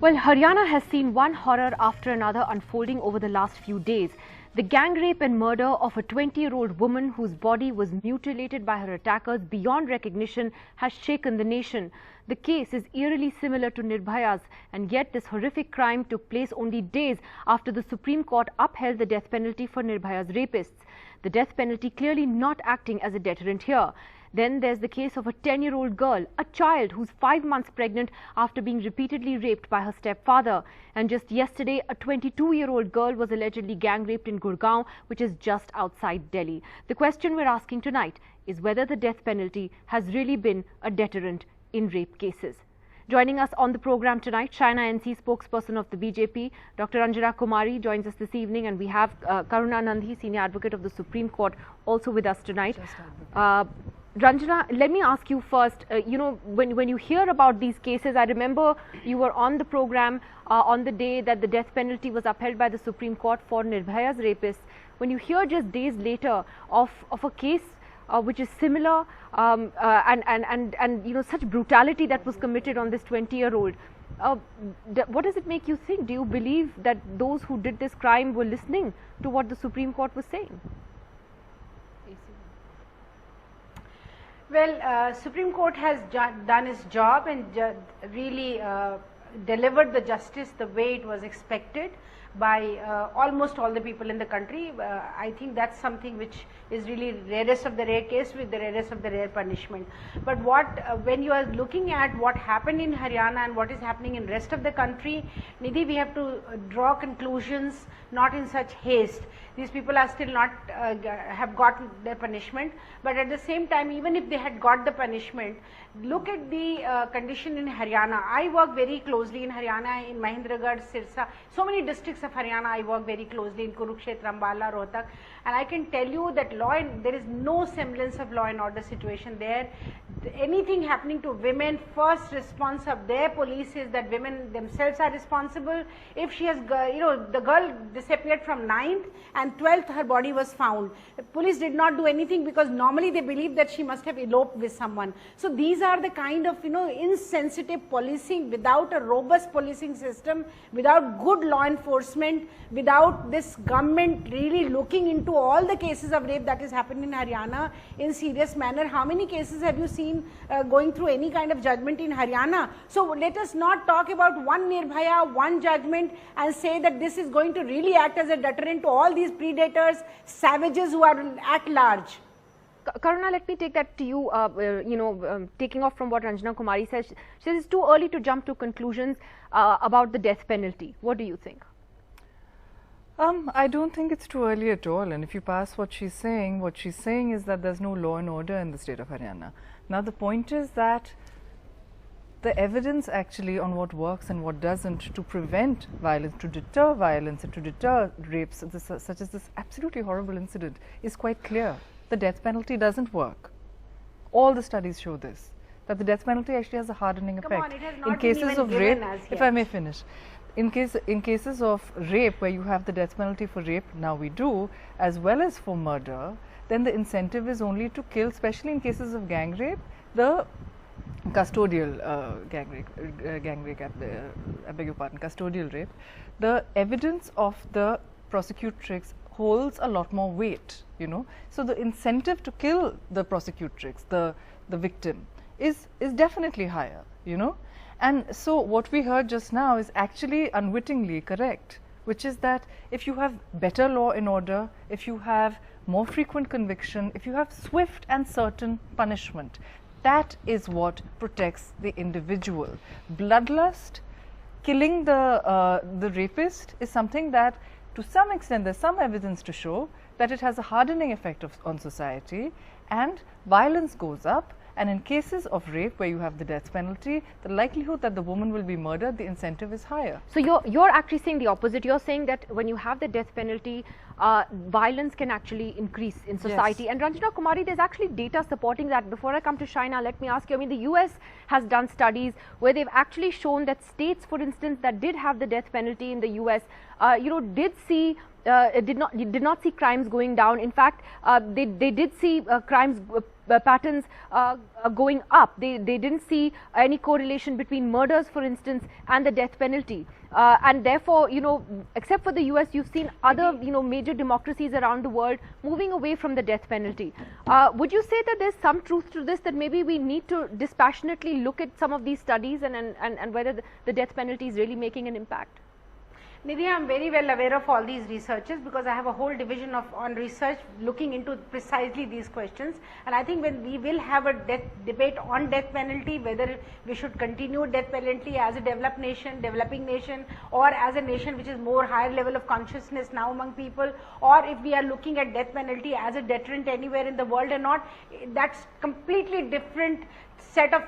Well, Haryana has seen one horror after another unfolding over the last few days. The gang rape and murder of a 20-year-old woman whose body was mutilated by her attackers beyond recognition has shaken the nation. The case is eerily similar to Nirbhaya's, and yet this horrific crime took place only days after the Supreme Court upheld the death penalty for Nirbhaya's rapists. The death penalty clearly not acting as a deterrent here. Then there's the case of a 10-year-old girl, a child who's 5 months pregnant after being repeatedly raped by her stepfather. And just yesterday, a 22-year-old girl was allegedly gang raped in Gurgaon, which is just outside Delhi. The question we're asking tonight is whether the death penalty has really been a deterrent in rape cases. Joining us on the program tonight, China NC spokesperson of the BJP, Dr. Anjana Kumari joins us this evening, and we have Karuna Nandhi, senior advocate of the Supreme Court, also with us tonight. Ranjana, let me ask you first, when you hear about these cases, I remember you were on the program on the day that the death penalty was upheld by the Supreme Court for Nirbhaya's rapists. When you hear just days later of a case which is similar and such brutality that was committed on this 20-year-old, what does it make you think? Do you believe that those who did this crime were listening to what the Supreme Court was saying? Well, Supreme Court has done its job and really delivered the justice the way it was expected by almost all the people in the country. I think that's something which is really rarest of the rare case with the rarest of the rare punishment. But when you are looking at what happened in Haryana and what is happening in rest of the country, Nidhi, we have to draw conclusions not in such haste. These people are still not have got their punishment, but at the same time, even if they had got the punishment, look at the condition in Haryana. I work very closely in Haryana, in Mahendragarh, Sirsa, so many districts of Haryana I work very closely, in Kurukshetra, Ambala, Rohtak, and I can tell you that there is no semblance of law and order situation there. Anything happening to women, first response of their police is that women themselves are responsible. If she has, the girl disappeared from 9th and 12th, her body was found. The police did not do anything because normally they believe that she must have eloped with someone. So these are the kind of, insensitive policing, without a robust policing system, without good law enforcement, without this government really looking into all the cases of rape that is happening in Haryana in serious manner. How many cases have you seen going through any kind of judgment in Haryana? So let us not talk about one Nirbhaya, one judgment, and say that this is going to really act as a deterrent to all these predators, savages who are at large. Karuna, let me take that to you, taking off from what Ranjana Kumari says. She says it's too early to jump to conclusions about the death penalty. What do you think? I don't think it's too early at all, and if you pass what she's saying is that there's no law and order in the state of Haryana. Now the point is that the evidence actually on what works and what doesn't to prevent violence, to deter violence and to deter rapes such as this absolutely horrible incident is quite clear. The death penalty doesn't work. All the studies show this, that the death penalty actually has a hardening effect. In cases of rape, if I may finish, in cases of rape where you have the death penalty for rape, now we do, as well as for murder, then the incentive is only to kill, especially in cases of gang rape, the custodial gang rape, I beg your pardon, custodial rape. The evidence of the prosecutrix holds a lot more weight, So the incentive to kill the prosecutrix, the victim, is definitely higher, And so what we heard just now is actually unwittingly correct, which is that if you have better law and order, if you have more frequent conviction, if you have swift and certain punishment, that is what protects the individual. Bloodlust, killing the rapist is something that to some extent there's some evidence to show that it has a hardening effect on society, and violence goes up. And in cases of rape where you have the death penalty, the likelihood that the woman will be murdered, the incentive is higher. So you're actually saying the opposite. You're saying that when you have the death penalty, violence can actually increase in society. Yes. And Ranjana Kumari, there's actually data supporting that. Before I come to Shaina, let me ask you, I mean, the US has done studies where they've actually shown that states, for instance, that did have the death penalty in the US, did not see crimes going down. In fact, they did see crimes patterns going up. They didn't see any correlation between murders, for instance, and the death penalty. And therefore, except for the US, you've seen other, major democracies around the world moving away from the death penalty. Would you say that there's some truth to this, that maybe we need to dispassionately look at some of these studies and whether the death penalty is really making an impact? Nidhi, I am very well aware of all these researches because I have a whole division on research looking into precisely these questions, and I think when we will have a debate on death penalty, whether we should continue death penalty as a developing nation, or as a nation which is more higher level of consciousness now among people, or if we are looking at death penalty as a deterrent anywhere in the world or not, that's completely different set of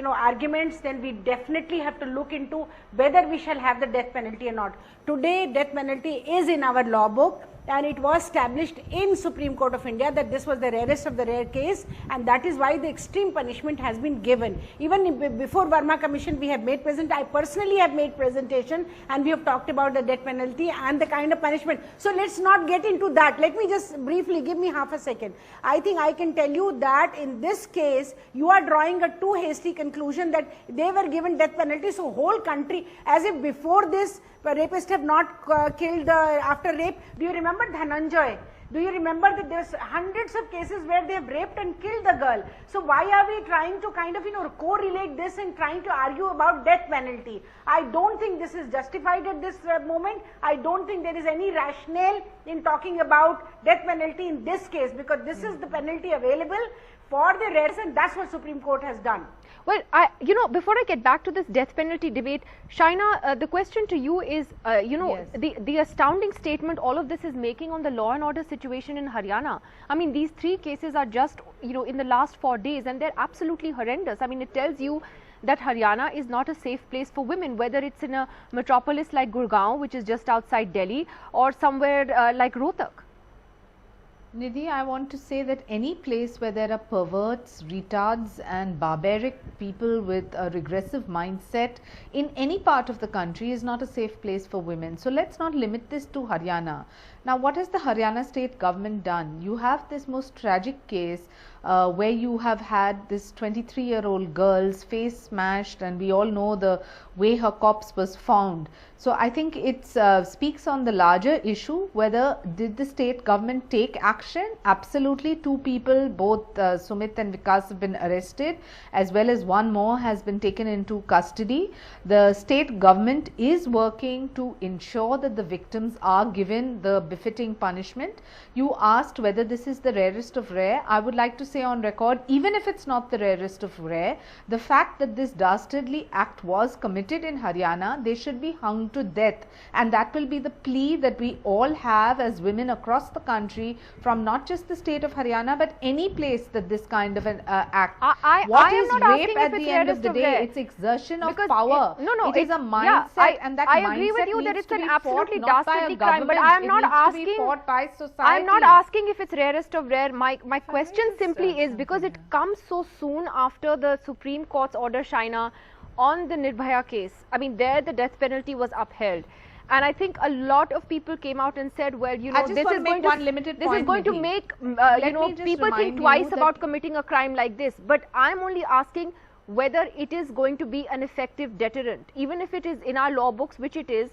arguments. Then we definitely have to look into whether we shall have the death penalty or not. Today death penalty is in our law book, and it was established in Supreme Court of India that this was the rarest of the rare case, and that is why the extreme punishment has been given. Even before Verma Commission we have made present, I personally have made presentation, and we have talked about the death penalty and the kind of punishment. So let's not get into that. Let me just briefly, give me half a second. I think I can tell you that in this case you are drawing a too hasty conclusion that they were given death penalty, so whole country, as if before this rapists have not killed after rape. Do you remember Dhananjay? Do you remember that there's hundreds of cases where they have raped and killed the girl? So why are we trying to kind of correlate this and trying to argue about death penalty? I don't think this is justified at this moment. I don't think there is any rationale in talking about death penalty in this case, because this is the penalty available for the rarest, and that's what Supreme Court has done. Well, before I get back to this death penalty debate, Shaina, the question to you is, Yes. the astounding statement all of this is making on the law and order situation in Haryana. I mean, these 3 cases are just, in the last 4 days, and they're absolutely horrendous. I mean, it tells you that Haryana is not a safe place for women, whether it's in a metropolis like Gurgaon, which is just outside Delhi, or somewhere like Rohtak. Nidhi, I want to say that any place where there are perverts, retards and barbaric people with a regressive mindset in any part of the country is not a safe place for women. So let's not limit this to Haryana. Now, what has the Haryana state government done? You have this most tragic case where you have had this 23-year-old girl's face smashed, and we all know the way her corpse was found. So I think it speaks on the larger issue, whether did the state government take action? Absolutely. 2 people, both Sumit and Vikas, have been arrested, as well as 1 more has been taken into custody. The state government is working to ensure that the victims are given the befitting punishment. You asked whether this is the rarest of rare. I would like to say on record, even if it's not the rarest of rare, the fact that this dastardly act was committed in Haryana, they should be hung to death, and that will be the plea that we all have as women across the country, from not just the state of Haryana but any place that this kind of an act. What is rape at the end of the day? It's exertion of power. It is a mindset, and that I agree with you that it's an absolutely dastardly crime, but I am not asking. I am not asking if it's rarest of rare. My question simply is, because it comes so soon after the Supreme Court's order, Shaina, on the Nirbhaya case. I mean, there the death penalty was upheld, and I think a lot of people came out and said, well, this is going to make people think twice about committing a crime like this. But I'm only asking whether it is going to be an effective deterrent, even if it is in our law books, which it is.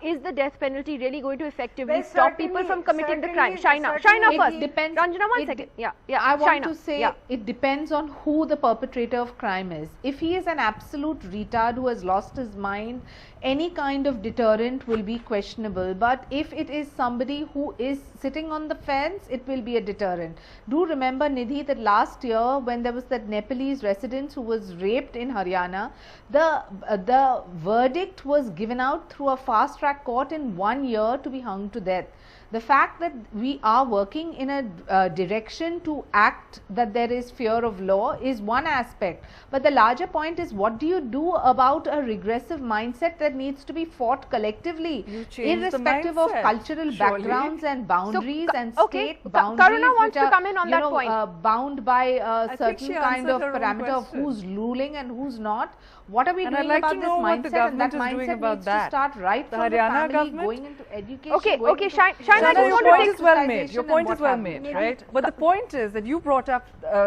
Is the death penalty really going to effectively stop people from committing the crime? Shaina first. Depends. Ranjana, 1 second. I want to say it depends on who the perpetrator of crime is. If he is an absolute retard who has lost his mind, any kind of deterrent will be questionable. But if it is somebody who is sitting on the fence, it will be a deterrent. Do remember, Nidhi, that last year when there was that Nepalese resident who was raped in Haryana, the verdict was given out through a fast-track court in 1 year to be hung to death. The fact that we are working in a direction to act that there is fear of law is one aspect, but the larger point is, what do you do about a regressive mindset that needs to be fought collectively, irrespective of cultural backgrounds and boundaries and state boundaries, Karuna wants to come in on that point. Bound by a certain kind of parameter of who's ruling and who's not. What are we doing about this mindset? And that mindset needs to start right from the family, going into education. Okay, Shaina, your point is well made. Your point is well made, right? But the point is that you brought up,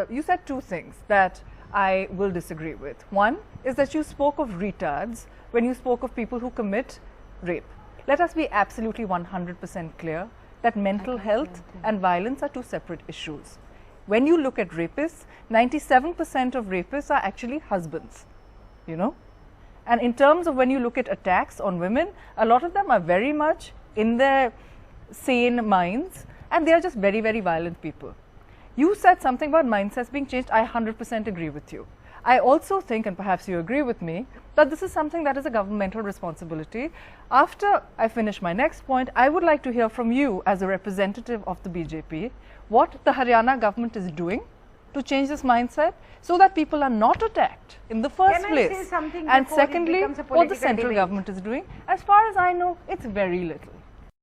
you said two things that I will disagree with. One is that you spoke of retards when you spoke of people who commit rape. Let us be absolutely 100% clear that mental health and violence are two separate issues. When you look at rapists, 97% of rapists are actually husbands, you know. And in terms of when you look at attacks on women, a lot of them are very much in their sane minds, and they are just very, very violent people. You said something about mindsets being changed. I 100% agree with you. I also think, and perhaps you agree with me, that this is something that is a governmental responsibility. After I finish my next point, I would like to hear from you as a representative of the BJP, what the Haryana government is doing to change this mindset so that people are not attacked in the first place. Say something and secondly, what the central government is doing. As far as I know, it's very little.